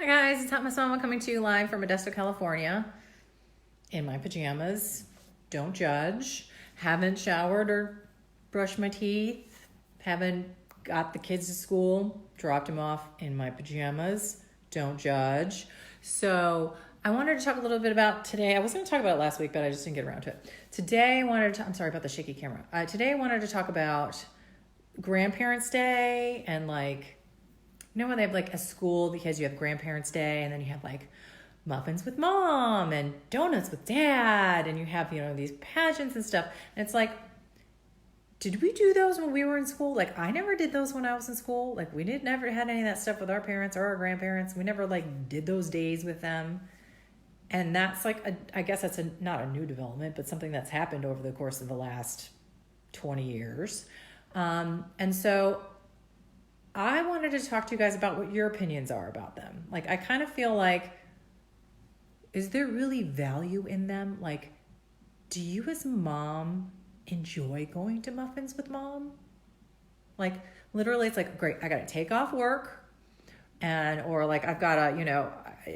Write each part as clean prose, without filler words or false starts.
Hi guys, it's Hot Mess Mama coming to you live from Modesto, California. In my pajamas. Don't judge. Haven't showered or brushed my teeth. Haven't got the kids to school. Dropped them off in my pajamas. Don't judge. So I wanted to talk a little bit about today. I was going to talk about it last week, but I just didn't get around to it. Today I wanted to, I'm sorry about the shaky camera. Today I wanted to talk about Grandparents' Day and when they have a school because you have Grandparents' Day and then you have muffins with mom and donuts with dad and you have, these pageants and stuff. And it's did we do those when we were in school? I never did those when I was in school. We never had any of that stuff with our parents or our grandparents. We never did those days with them. And that's I guess that's not a new development, but something that's happened over the course of the last 20 years. And so I wanted to talk to you guys about what your opinions are about them. I kind of feel is there really value in them? Do you as a mom enjoy going to muffins with mom? Literally it's great, I got to take off work or I've got to,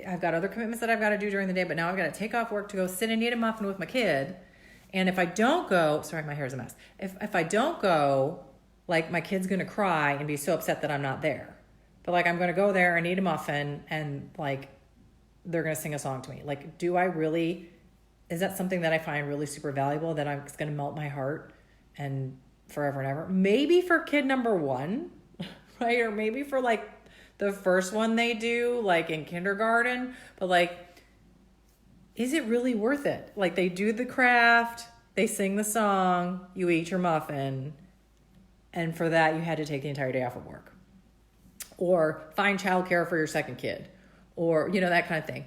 I've got other commitments that I've got to do during the day, but now I've got to take off work to go sit and eat a muffin with my kid. And if I don't go, sorry, my hair's a mess. If I don't go, my kid's going to cry and be so upset that I'm not there. But I'm going to go there and eat a muffin and they're going to sing a song to me. Do I really, is that something that I find really super valuable that it's going to melt my heart and forever and ever? Maybe for kid number one, right? Or maybe for the first one they do in kindergarten, but is it really worth it? They do the craft, they sing the song, you eat your muffin, and for that you had to take the entire day off of work. Or find childcare for your second kid. Or, that kind of thing.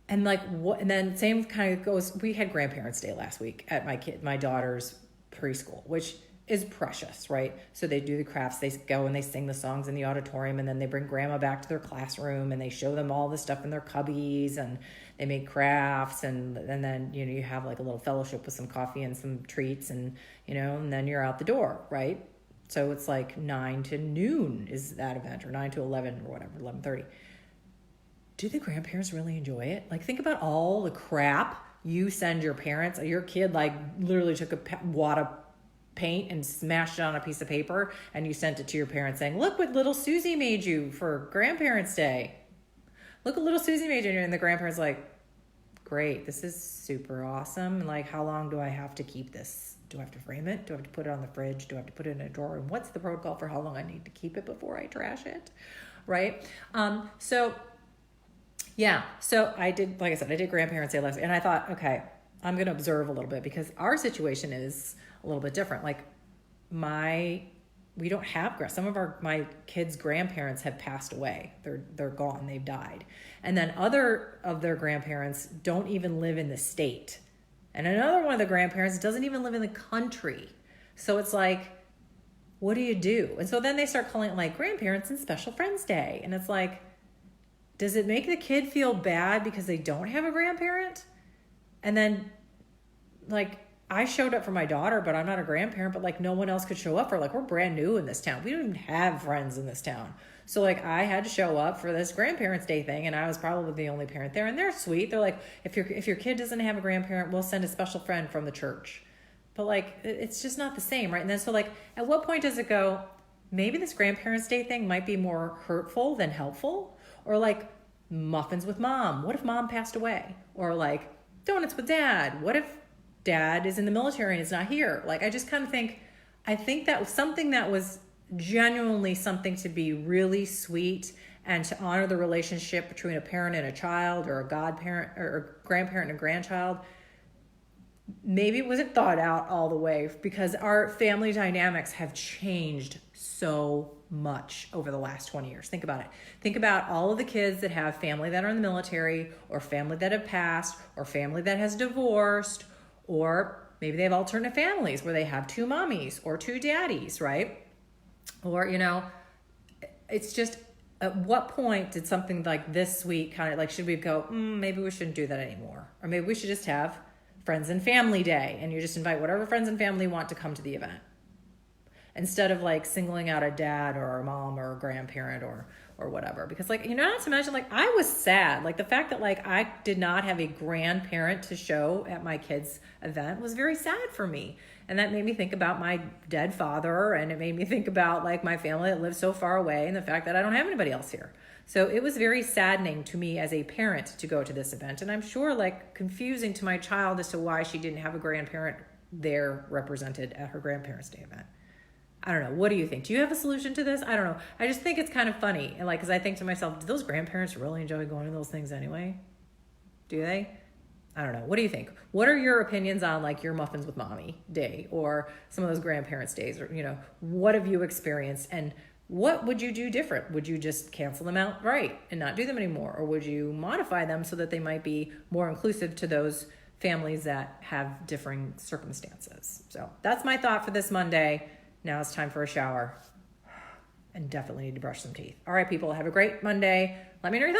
And what? And then same kind of goes, we had Grandparents' Day last week at my daughter's preschool, which is precious, right? So they do the crafts, they go and they sing the songs in the auditorium, and then they bring grandma back to their classroom and they show them all the stuff in their cubbies and they make crafts and then, you have a little fellowship with some coffee and some treats and, and then you're out the door, right? So it's 9 to noon is that event, or 9 to 11 or whatever, 11:30. Do the grandparents really enjoy it? Think about all the crap you send your parents. Your kid literally took a wad of paint and smashed it on a piece of paper and you sent it to your parents saying, look what little Susie made you for Grandparents' Day. Look what little Susie made you. And the grandparents great, this is super awesome. How long do I have to keep this? Do I have to frame it? Do I have to put it on the fridge? Do I have to put it in a drawer? And what's the protocol for how long I need to keep it before I trash it? Right? So I did, I did Grandparents' Day last week, and I thought, okay, I'm going to observe a little bit because our situation is a little bit different. We don't have, some of my kids' grandparents have passed away. They're gone. They've died. And then other of their grandparents don't even live in the state. And another one of the grandparents doesn't even live in the country. So it's what do you do? And so then they start calling it Grandparents and Special Friends Day. And it's does it make the kid feel bad because they don't have a grandparent? And then, I showed up for my daughter, but I'm not a grandparent, but no one else could show up for we're brand new in this town. We don't even have friends in this town. So I had to show up for this Grandparents' Day thing, and I was probably the only parent there. And they're sweet. They're if your kid doesn't have a grandparent, we'll send a special friend from the church. But it's just not the same, right? And then so at what point does it go, maybe this Grandparents' Day thing might be more hurtful than helpful? Or muffins with mom. What if mom passed away? Or donuts with dad. What if dad is in the military and is not here? I just kind of think, I think that was something that was genuinely something to be really sweet and to honor the relationship between a parent and a child, or a godparent or a grandparent and a grandchild. Maybe it wasn't thought out all the way because our family dynamics have changed so much over the last 20 years. Think about it. Think about all of the kids that have family that are in the military, or family that have passed, or family that has divorced, or maybe they have alternate families where they have 2 mommies or 2 daddies, right? Or, it's just, at what point did something like this sweet kind of should we go, maybe we shouldn't do that anymore? Or maybe we should just have Friends and Family Day and you just invite whatever friends and family want to come to the event. Instead of singling out a dad or a mom or a grandparent or or whatever. Because like, not to mention, like, I was sad. Like the fact that like I did not have a grandparent to show at my kids' event was very sad for me. And that made me think about my dead father, and it made me think about like my family that lives so far away and the fact that I don't have anybody else here. So it was very saddening to me as a parent to go to this event. And I'm sure like confusing to my child as to why she didn't have a grandparent there represented at her grandparents' day event. I don't know. What do you think? Do you have a solution to this? I don't know. I just think it's kind of funny. And like, cause I think to myself, do those grandparents really enjoy going to those things anyway? Do they? I don't know. What do you think? What are your opinions on like your muffins with mommy day or some of those grandparents days, or, what have you experienced, and what would you do different? Would you just cancel them outright and not do them anymore? Or would you modify them so that they might be more inclusive to those families that have differing circumstances? So that's my thought for this Monday. Now it's time for a shower and definitely need to brush some teeth. All right, people, have a great Monday. Let me know your thoughts.